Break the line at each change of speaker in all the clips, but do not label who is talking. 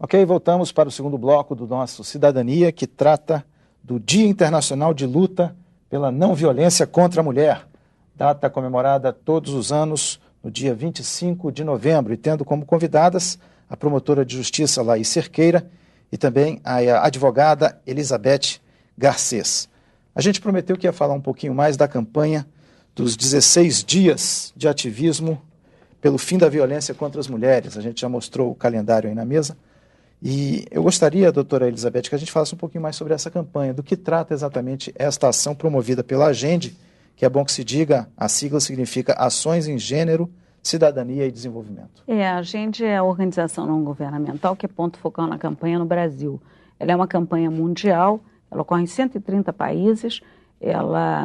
Ok, voltamos para o segundo bloco do nosso Cidadania, que trata do Dia Internacional de Luta pela Não Violência contra a Mulher, data comemorada todos os anos no dia 25 de novembro, e tendo como convidadas a promotora de justiça Laís Cerqueira e também a advogada Elizabeth Garcês. A gente prometeu que ia falar um pouquinho mais da campanha dos 16 dias de ativismo pelo fim da violência contra as mulheres. A gente já mostrou o calendário aí na mesa. E eu gostaria, doutora Elizabeth, que a gente falasse um pouquinho mais sobre essa campanha, do que trata exatamente esta ação promovida pela AGENDE, que é bom que se diga, a sigla significa Ações em Gênero, Cidadania e Desenvolvimento.
A AGENDE é a organização não governamental que é ponto focal na campanha no Brasil. Ela é uma campanha mundial, ela ocorre em 130 países.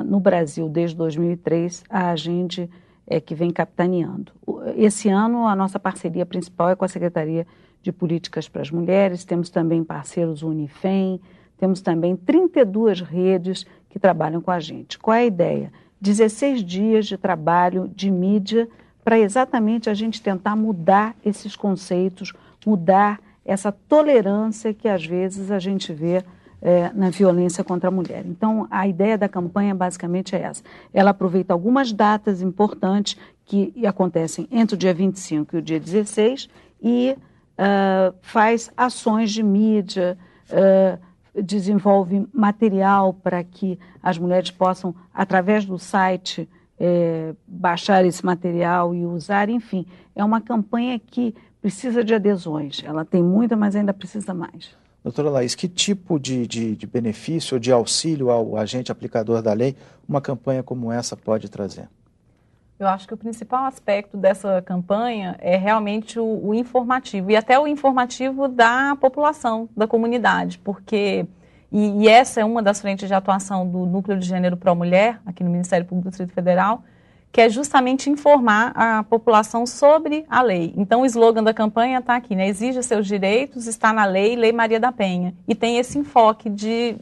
No Brasil, desde 2003, a AGENDE é que vem capitaneando. Esse ano, a nossa parceria principal é com a Secretaria de Políticas para as Mulheres, temos também parceiros Unifem, temos também 32 redes que trabalham com a gente. Qual é a ideia? 16 dias de trabalho de mídia para exatamente a gente tentar mudar esses conceitos, mudar essa tolerância que às vezes a gente vê na violência contra a mulher. Então, a ideia da campanha basicamente é essa. Ela aproveita algumas datas importantes que acontecem entre o dia 25 e o dia 16 e faz ações de mídia, desenvolve material para que as mulheres possam, através do site, baixar esse material e usar. Enfim, é uma campanha que precisa de adesões. Ela tem muita, mas ainda precisa mais.
Doutora Laís, que tipo de benefício ou de auxílio ao agente aplicador da lei uma campanha como essa pode trazer?
Eu acho que o principal aspecto dessa campanha é realmente o informativo, e até o informativo da população, da comunidade, porque, e essa é uma das frentes de atuação do Núcleo de Gênero Pró-Mulher, aqui no Ministério Público do Distrito Federal, que é justamente informar a população sobre a lei. Então, o slogan da campanha está aqui, né? Exija seus direitos, está na lei, Lei Maria da Penha. E tem esse enfoque de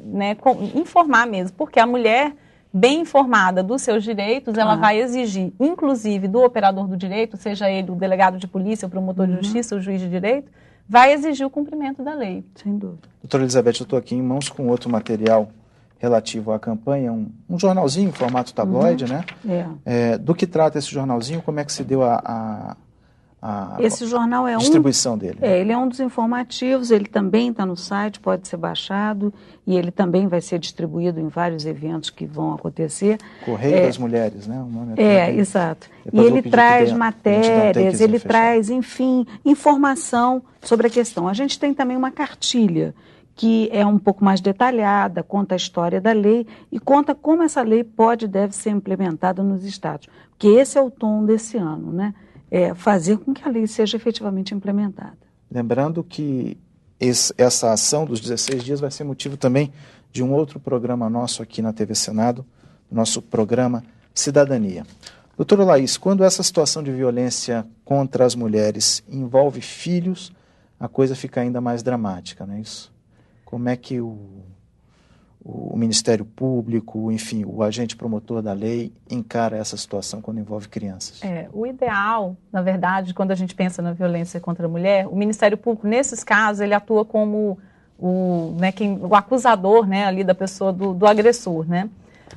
informar mesmo, porque a mulher bem informada dos seus direitos, ela vai exigir, inclusive do operador do direito, seja ele o delegado de polícia, o promotor de justiça, o juiz de direito, vai exigir o cumprimento da lei.
Sem dúvida.
Doutora Elizabeth, eu estou aqui em mãos com outro material relativo à campanha, um jornalzinho em formato tabloide, né? Do que trata esse jornalzinho? Como é que se deu
esse jornal
distribuição dele?
Ele é um dos informativos, ele também está no site, pode ser baixado, e ele também vai ser distribuído em vários eventos que vão acontecer.
Correio das Mulheres, né? O nome
exato. E ele traz matérias, ele traz, enfim, informação sobre a questão. A gente tem também uma cartilha, que é um pouco mais detalhada, conta a história da lei e conta como essa lei pode e deve ser implementada nos estados. Porque esse é o tom desse ano, né? Fazer com que a lei seja efetivamente implementada.
Lembrando que essa ação dos 16 dias vai ser motivo também de um outro programa nosso aqui na TV Senado, nosso programa Cidadania. Doutora Laís, quando essa situação de violência contra as mulheres envolve filhos, a coisa fica ainda mais dramática, não é isso? Como é que o Ministério Público, enfim, o agente promotor da lei encara essa situação quando envolve crianças?
O ideal, na verdade, quando a gente pensa na violência contra a mulher, o Ministério Público, nesses casos, ele atua como o acusador, né, ali da pessoa, do agressor, né?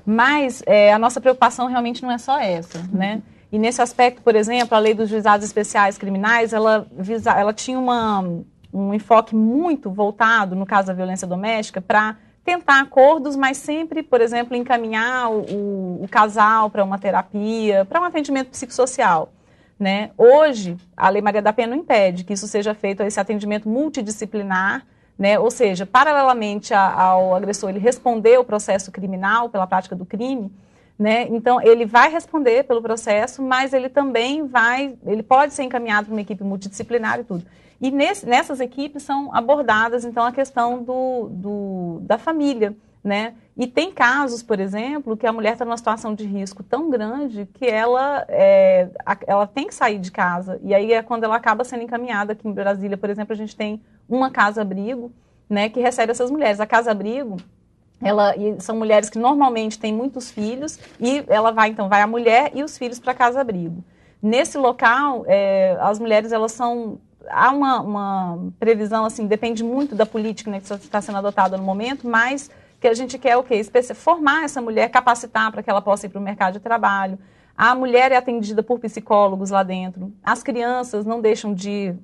Mas a nossa preocupação realmente não é só essa, né? E nesse aspecto, por exemplo, a lei dos juizados especiais criminais, ela tinha um enfoque muito voltado, no caso da violência doméstica, para tentar acordos, mas sempre, por exemplo, encaminhar o casal para uma terapia, para um atendimento psicossocial, né? Hoje, a Lei Maria da Penha não impede que isso seja feito, esse atendimento multidisciplinar, né? Ou seja, paralelamente ao agressor ele responder o processo criminal pela prática do crime, né? Então, ele vai responder pelo processo, mas ele também ele pode ser encaminhado para uma equipe multidisciplinar e tudo. E nessas equipes são abordadas, então, a questão da família, né? E tem casos, por exemplo, que a mulher está numa situação de risco tão grande que ela tem que sair de casa. E aí é quando ela acaba sendo encaminhada. Aqui em Brasília, por exemplo, a gente tem uma casa-abrigo, né, que recebe essas mulheres. A casa-abrigo, são mulheres que normalmente têm muitos filhos e vai a mulher e os filhos para a casa-abrigo. Nesse local, as mulheres elas são há uma previsão, assim, depende muito da política, né, que está sendo adotada no momento, mas que a gente quer o quê? Formar essa mulher, capacitar para que ela possa ir para o mercado de trabalho. A mulher é atendida por psicólogos lá dentro. As crianças não deixam de ir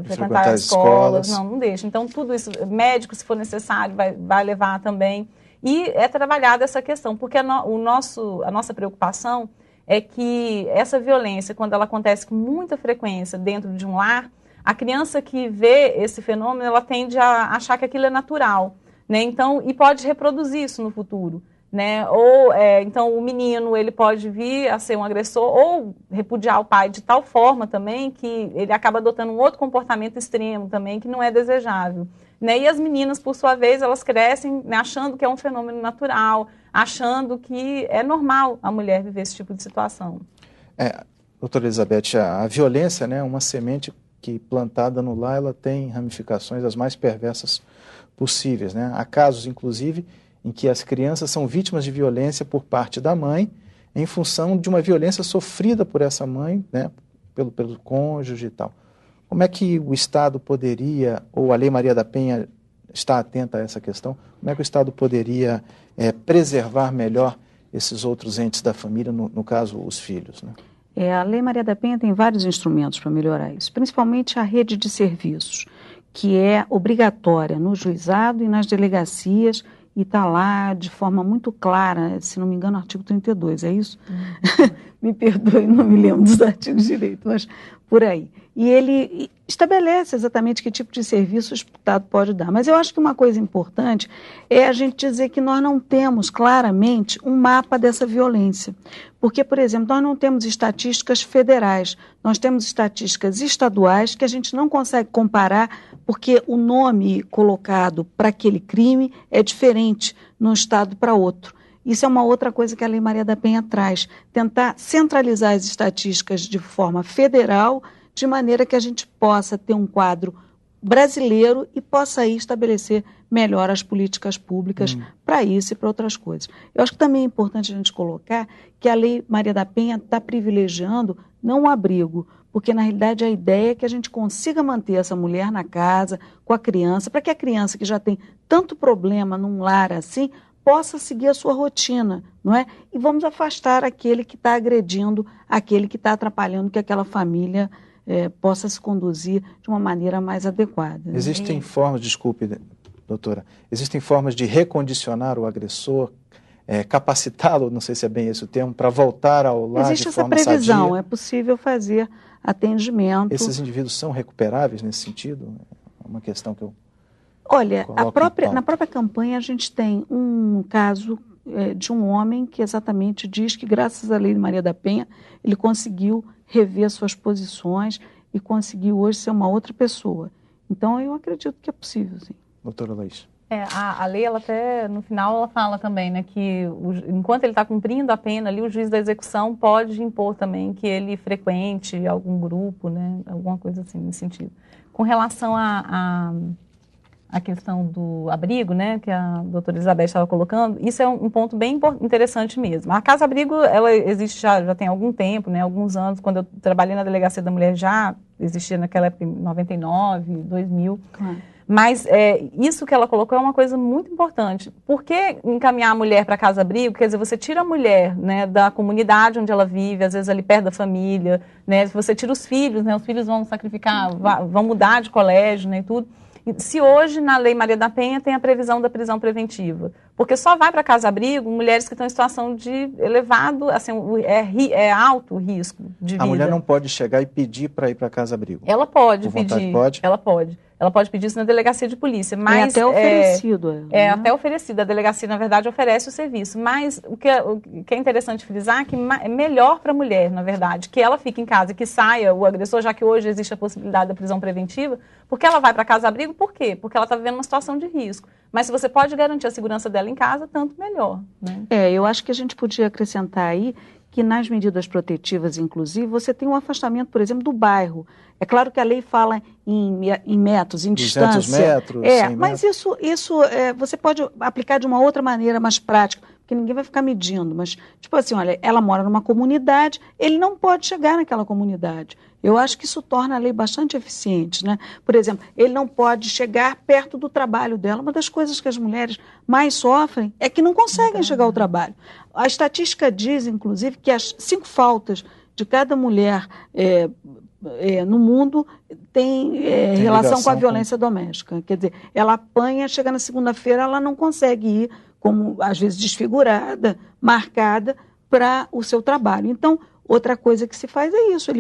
frequentar as escolas. Não deixam. Então, tudo isso, médico, se for necessário, vai levar também. E é trabalhada essa questão, porque a nossa preocupação é que essa violência, quando ela acontece com muita frequência dentro de um lar, a criança que vê esse fenômeno, ela tende a achar que aquilo é natural, né? Então, e pode reproduzir isso no futuro. Né? Ou então o menino ele pode vir a ser um agressor ou repudiar o pai de tal forma também que ele acaba adotando um outro comportamento extremo também que não é desejável, né? E as meninas, por sua vez, elas crescem, né, achando que é um fenômeno natural, achando que é normal a mulher viver esse tipo de situação.
Doutora Elizabeth, a violência, né, uma semente que plantada no lar, ela tem ramificações as mais perversas possíveis, né? Há casos, inclusive, em que as crianças são vítimas de violência por parte da mãe, em função de uma violência sofrida por essa mãe, né, pelo cônjuge e tal. Como é que o Estado poderia, ou a Lei Maria da Penha está atenta a essa questão, como é que o Estado poderia preservar melhor esses outros entes da família, no caso, os filhos, né?
A Lei Maria da Penha tem vários instrumentos para melhorar isso, principalmente a rede de serviços, que é obrigatória no juizado e nas delegacias, e está lá de forma muito clara, se não me engano, artigo 32, é isso? Me perdoe, não me lembro dos artigos direito, mas por aí. E ele estabelece exatamente que tipo de serviço o Estado pode dar. Mas eu acho que uma coisa importante é a gente dizer que nós não temos claramente um mapa dessa violência. Porque, por exemplo, nós não temos estatísticas federais, nós temos estatísticas estaduais que a gente não consegue comparar porque o nome colocado para aquele crime é diferente de um estado para outro. Isso é uma outra coisa que a Lei Maria da Penha traz, tentar centralizar as estatísticas de forma federal, de maneira que a gente possa ter um quadro brasileiro e possa aí estabelecer melhor as políticas públicas para isso e para outras coisas. Eu acho que também é importante a gente colocar que a Lei Maria da Penha está privilegiando não o abrigo, porque na realidade a ideia é que a gente consiga manter essa mulher na casa, com a criança, para que a criança que já tem tanto problema num lar assim, possa seguir a sua rotina, não é? E vamos afastar aquele que está agredindo, aquele que está atrapalhando que aquela família possa se conduzir de uma maneira mais adequada.
Existem formas, desculpe, doutora, existem formas de recondicionar o agressor, capacitá-lo, não sei se é bem esse o termo, para voltar ao lar de forma sadia? Existe essa previsão,
é possível fazer atendimento.
Esses indivíduos são recuperáveis nesse sentido? É uma questão que eu...
Olha, na própria campanha a gente tem um caso de um homem que exatamente diz que, graças à Lei Maria da Penha, ele conseguiu rever suas posições e conseguiu hoje ser uma outra pessoa. Então, eu acredito que é possível, sim.
Doutora Laís.
A lei, ela até, no final, ela fala também, né, que enquanto ele está cumprindo a pena ali, o juiz da execução pode impor também que ele frequente algum grupo, né, alguma coisa assim, nesse sentido. Com relação a questão do abrigo, né, que a doutora Elizabeth estava colocando, isso é um ponto bem interessante mesmo. A Casa Abrigo, ela existe já tem algum tempo, né, alguns anos. Quando eu trabalhei na Delegacia da Mulher já existia naquela época, em 99, 2000. Claro. Mas isso que ela colocou é uma coisa muito importante. Por que encaminhar a mulher para a Casa Abrigo? Quer dizer, você tira a mulher, né, da comunidade onde ela vive, às vezes ali perto da família, né, você tira os filhos, né, os filhos vão sacrificar, vão mudar de colégio, né, e tudo. Se hoje, na Lei Maria da Penha, tem a previsão da prisão preventiva. Porque só vai para casa-abrigo mulheres que estão em situação de elevado, assim, alto risco de vida.
A mulher não pode chegar e pedir para ir para casa-abrigo?
Ela pode pedir. Pode? Ela pode. Ela pode pedir isso na delegacia de polícia. Mas,
até oferecido.
Até oferecido. A delegacia, na verdade, oferece o serviço. Mas o que é interessante frisar é que é melhor para a mulher, na verdade, que ela fique em casa, que saia o agressor, já que hoje existe a possibilidade da prisão preventiva, porque ela vai para casa-abrigo, por quê? Porque ela está vivendo uma situação de risco. Mas se você pode garantir a segurança dela em casa, tanto melhor. Né?
Eu acho que a gente podia acrescentar aí que nas medidas protetivas, inclusive, você tem um afastamento, por exemplo, do bairro. É claro que a lei fala em metros, em
200
distância.
metros, 100
mas
metros.
isso você pode aplicar de uma outra maneira mais prática, porque ninguém vai ficar medindo. Mas, tipo assim, olha, ela mora numa comunidade, ele não pode chegar naquela comunidade. Eu acho que isso torna a lei bastante eficiente, né? Por exemplo, ele não pode chegar perto do trabalho dela. Uma das coisas que as mulheres mais sofrem é que não conseguem chegar ao trabalho. A estatística diz, inclusive, que as 5 faltas de cada mulher no mundo tem relação com a violência doméstica. Quer dizer, ela apanha, chega na segunda-feira, ela não consegue ir, como às vezes desfigurada, marcada, para o seu trabalho. Então, outra coisa que se faz é isso,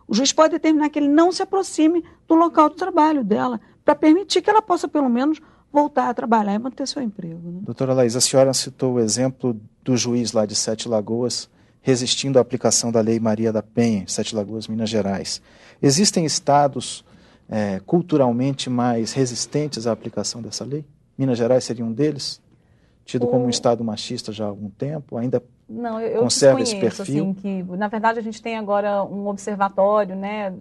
o juiz pode determinar que ele não se aproxime do local do trabalho dela, para permitir que ela possa, pelo menos, voltar a trabalhar e manter seu emprego. Né?
Doutora Laís, a senhora citou o exemplo do juiz lá de Sete Lagoas, resistindo à aplicação da Lei Maria da Penha, Sete Lagoas, Minas Gerais. Existem estados culturalmente mais resistentes à aplicação dessa lei? Minas Gerais seria um deles? Tido como um estado machista já há algum tempo, ainda conserva esse perfil?
Assim, que, na verdade, a gente tem agora um observatório, né,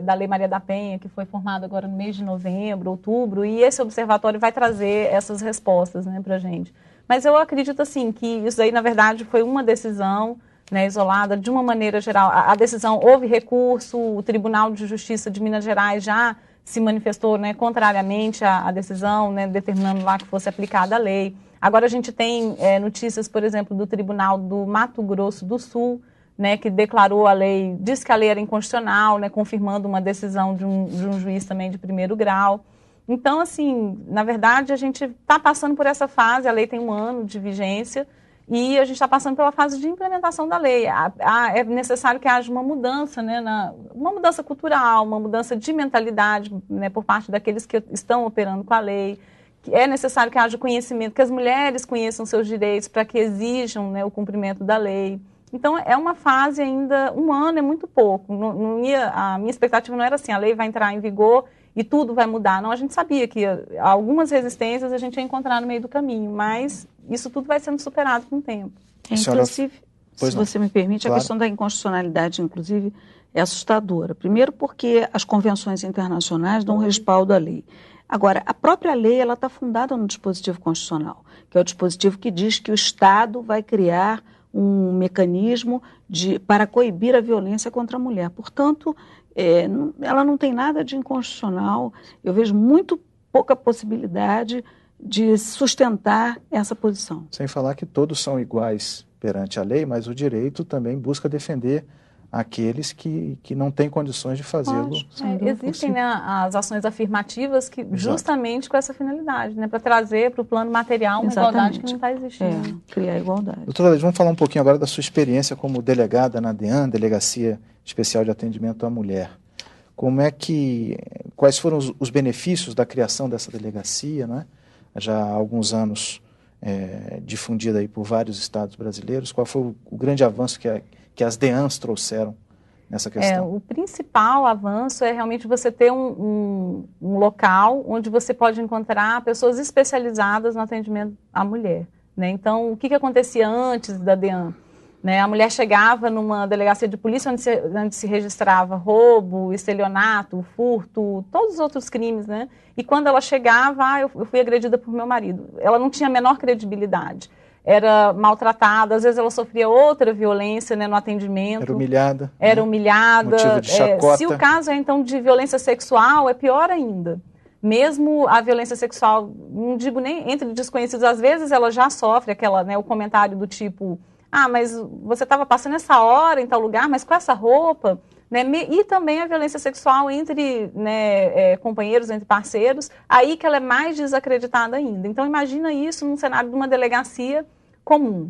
da Lei Maria da Penha, que foi formado agora no mês de novembro, outubro, e esse observatório vai trazer essas respostas, né, para a gente. Mas eu acredito, assim, que isso aí, na verdade, foi uma decisão, né, isolada, de uma maneira geral. A decisão, houve recurso, o Tribunal de Justiça de Minas Gerais já se manifestou, né, contrariamente à decisão, né, determinando lá que fosse aplicada a lei. Agora a gente tem notícias, por exemplo, do Tribunal do Mato Grosso do Sul, né, que declarou a lei, disse que a lei era inconstitucional, né, confirmando uma decisão de um juiz também de primeiro grau. Então, assim, na verdade, a gente está passando por essa fase, a lei tem 1 ano de vigência, e a gente está passando pela fase de implementação da lei. É necessário que haja uma mudança, né, uma mudança cultural, uma mudança de mentalidade, né, por parte daqueles que estão operando com a lei. É necessário que haja conhecimento, que as mulheres conheçam seus direitos para que exijam, né, o cumprimento da lei. Então, é uma fase ainda, 1 ano é muito pouco. A minha expectativa não era assim, a lei vai entrar em vigor e tudo vai mudar. Não, a gente sabia que algumas resistências a gente ia encontrar no meio do caminho, mas isso tudo vai sendo superado com o tempo.
Inclusive, se você me permite, claro. A questão da inconstitucionalidade, inclusive, é assustadora. Primeiro porque as convenções internacionais dão respaldo à lei. Agora, a própria lei está fundada no dispositivo constitucional, que é o dispositivo que diz que o Estado vai criar um mecanismo para coibir a violência contra a mulher. Portanto, ela não tem nada de inconstitucional. Eu vejo muito pouca possibilidade de sustentar essa posição.
Sem falar que todos são iguais perante a lei, mas o direito também busca defender aqueles que não têm condições de fazê-lo.
Existem, né, as ações afirmativas que justamente com essa finalidade, né, para trazer para o plano material uma igualdade que não está existindo.
Criar igualdade.
Doutora Laís, vamos falar um pouquinho agora da sua experiência como delegada na DEAN, Delegacia Especial de Atendimento à Mulher. Quais foram os benefícios da criação dessa delegacia, né? Já há alguns anos difundida aí por vários estados brasileiros? Qual foi o grande avanço que as DEANs trouxeram nessa questão?
O principal avanço é realmente você ter um local onde você pode encontrar pessoas especializadas no atendimento à mulher, né? Então, o que acontecia antes da DEAN? Né? A mulher chegava numa delegacia de polícia onde se registrava roubo, estelionato, furto, todos os outros crimes, né? E quando ela chegava, eu fui agredida por meu marido. Ela não tinha a menor credibilidade. Era maltratada, às vezes ela sofria outra violência, né, no atendimento. Era humilhada.
Motivo de chacota.
Se o caso é, então, de violência sexual, é pior ainda. Mesmo a violência sexual, não digo nem entre desconhecidos, às vezes ela já sofre o comentário do tipo... mas você estava passando essa hora em tal lugar, mas com essa roupa, né? E também a violência sexual entre, né, companheiros, entre parceiros, aí que ela é mais desacreditada ainda. Então, imagina isso num cenário de uma delegacia comum.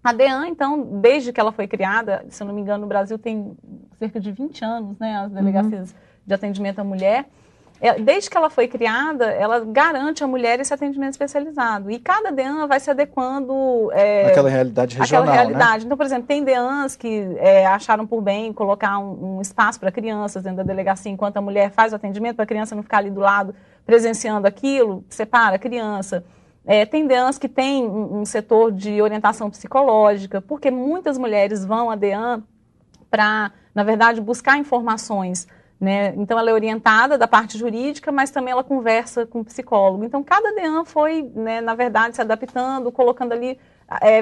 A DEAN, então, desde que ela foi criada, se eu não me engano, no Brasil tem cerca de 20 anos, né, as delegacias de atendimento à mulher. Desde que ela foi criada, ela garante à mulher esse atendimento especializado. E cada DEAN vai se adequando...
Aquela realidade regional, né?
Então, por exemplo, tem DEANs que acharam por bem colocar um espaço para crianças dentro da delegacia, enquanto a mulher faz o atendimento, para a criança não ficar ali do lado presenciando aquilo, separa a criança. Tem DEANs que tem um setor de orientação psicológica, porque muitas mulheres vão à DEAN para, na verdade, buscar informações, né? Então, ela é orientada da parte jurídica, mas também ela conversa com o psicólogo. Então, cada DEAN foi, né, na verdade, se adaptando, colocando ali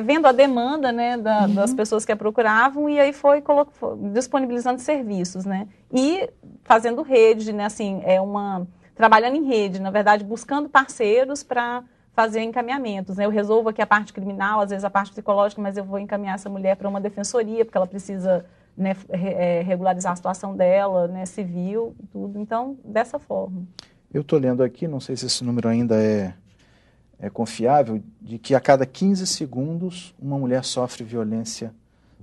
vendo a demanda, né, das pessoas que a procuravam, e aí foi disponibilizando serviços, né, e fazendo rede, né, assim, trabalhando em rede, na verdade, buscando parceiros para fazer encaminhamentos, né, eu resolvo aqui a parte criminal, às vezes a parte psicológica, mas eu vou encaminhar essa mulher para uma defensoria, porque ela precisa, né, regularizar a situação dela, né, civil, tudo, então, dessa forma.
Eu estou lendo aqui, não sei se esse número ainda é confiável, de que a cada 15 segundos uma mulher sofre violência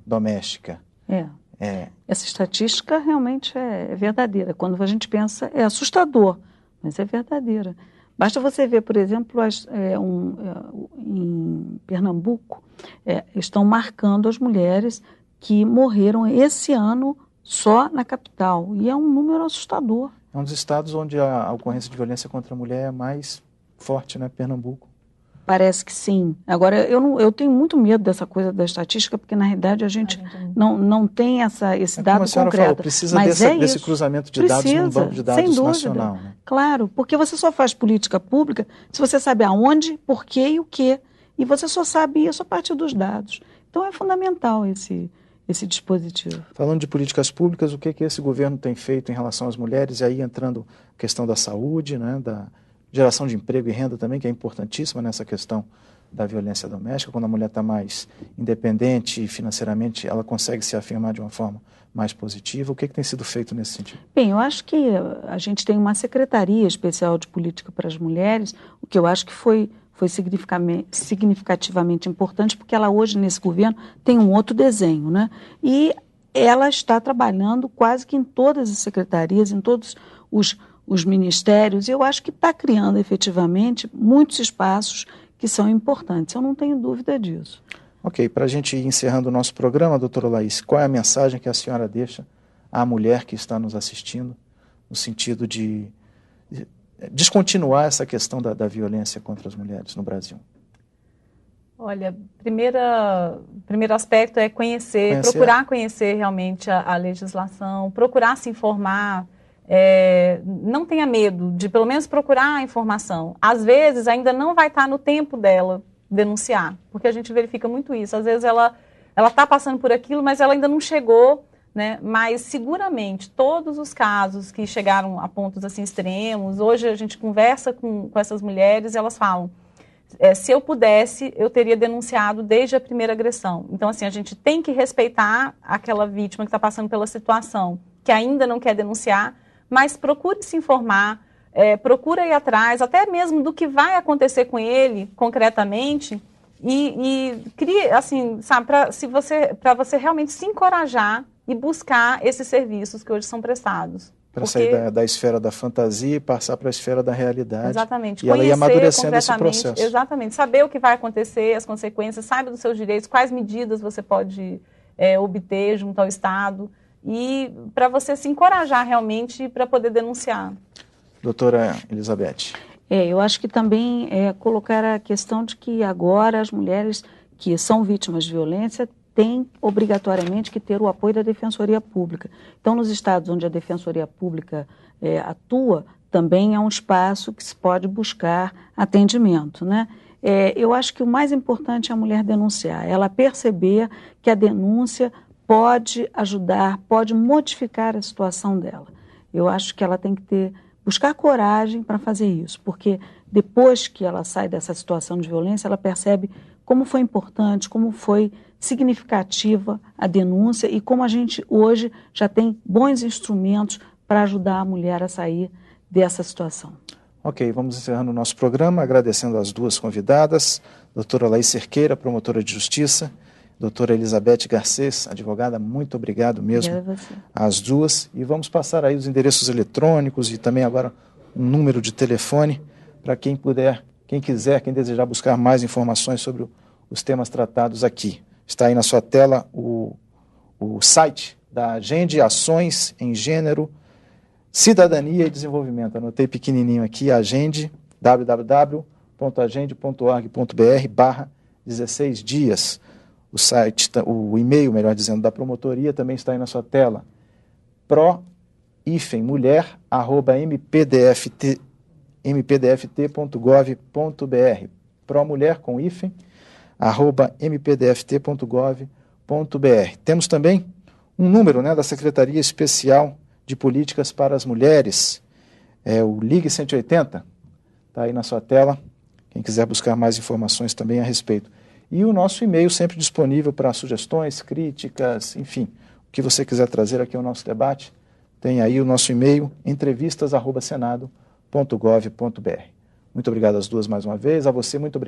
doméstica.
Essa estatística realmente é verdadeira. Quando a gente pensa, é assustador, mas é verdadeira. Basta você ver, por exemplo, em Pernambuco, estão marcando as mulheres que morreram esse ano só na capital. E é um número assustador.
É um dos estados onde a ocorrência de violência contra a mulher é mais forte, né? Pernambuco.
Parece que sim. Agora, eu tenho muito medo dessa coisa da estatística, porque na realidade a gente não tem esse dado
como a senhora
concreto.
Falou, precisa desse cruzamento de dados num banco de dados nacional. Né?
Claro, porque você só faz política pública se você sabe aonde, por quê e o quê. E você só sabe isso a partir dos dados. Então é fundamental esse dispositivo.
Falando de políticas públicas, o que esse governo tem feito em relação às mulheres, e aí entrando a questão da saúde, né, da geração de emprego e renda também, que é importantíssima nessa questão da violência doméstica. Quando a mulher está mais independente financeiramente, ela consegue se afirmar de uma forma mais positiva. O que tem sido feito nesse sentido?
Bem, eu acho que a gente tem uma Secretaria Especial de Política para as Mulheres, o que eu acho que foi significativamente importante, porque ela hoje, nesse governo, tem um outro desenho, né? E ela está trabalhando quase que em todas as secretarias, em todos os ministérios, e eu acho que está criando efetivamente muitos espaços que são importantes, eu não tenho dúvida disso.
Ok, para a gente ir encerrando o nosso programa, doutora Laís, qual é a mensagem que a senhora deixa à mulher que está nos assistindo, no sentido de descontinuar essa questão da violência contra as mulheres no Brasil?
Olha, primeiro aspecto é procurar conhecer realmente a legislação, procurar se informar. Não tenha medo de pelo menos procurar a informação. Às vezes ainda não vai estar no tempo dela denunciar, porque a gente verifica muito isso. Às vezes ela está passando por aquilo, mas ela ainda não chegou, né? Mas seguramente todos os casos que chegaram a pontos assim extremos, hoje a gente conversa com essas mulheres e elas falam, se eu pudesse, eu teria denunciado desde a primeira agressão. Então assim, a gente tem que respeitar aquela vítima que está passando pela situação, que ainda não quer denunciar, mas procure se informar, procura ir atrás, até mesmo do que vai acontecer com ele concretamente, e crie, assim, sabe, para você realmente se encorajar e buscar esses serviços que hoje são prestados.
Para sair da esfera da fantasia e passar para a esfera da realidade.
Exatamente.
E ela ir amadurecendo esse processo.
Exatamente. Saber o que vai acontecer, as consequências, saiba dos seus direitos, quais medidas você pode obter junto ao Estado, e para você se encorajar realmente para poder denunciar.
Doutora Elizabeth.
Eu acho que também colocar a questão de que agora as mulheres que são vítimas de violência têm obrigatoriamente que ter o apoio da Defensoria Pública. Então, nos estados onde a Defensoria Pública atua, também é um espaço que se pode buscar atendimento, né? Eu acho que o mais importante é a mulher denunciar, ela perceber que a denúncia pode ajudar, pode modificar a situação dela. Eu acho que ela tem que buscar coragem para fazer isso, porque depois que ela sai dessa situação de violência, ela percebe como foi importante, como foi significativa a denúncia e como a gente hoje já tem bons instrumentos para ajudar a mulher a sair dessa situação.
Ok, vamos encerrando o nosso programa, agradecendo as duas convidadas, doutora Laís Cerqueira, promotora de justiça, doutora Elizabeth Garcês, advogada, muito obrigado mesmo às duas. E vamos passar aí os endereços eletrônicos e também agora um número de telefone para quem puder, quem quiser, quem desejar buscar mais informações sobre os temas tratados aqui. Está aí na sua tela o site da Agende Ações em Gênero, Cidadania e Desenvolvimento. Anotei pequenininho aqui, Agende, www.agende.org.br/16 dias. O site, o e-mail, melhor dizendo, da promotoria também está aí na sua tela. pro-mulher@mpdft.gov.br. Pro-mulher com hífen mpdft.gov.br. Temos também um número, né, da Secretaria Especial de Políticas para as Mulheres, o Ligue 180, está aí na sua tela, quem quiser buscar mais informações também a respeito. E o nosso e-mail sempre disponível para sugestões, críticas, enfim, o que você quiser trazer aqui ao nosso debate, tem aí o nosso e-mail, entrevistas@senado.gov.br. Muito obrigado às duas mais uma vez, a você muito obrigado.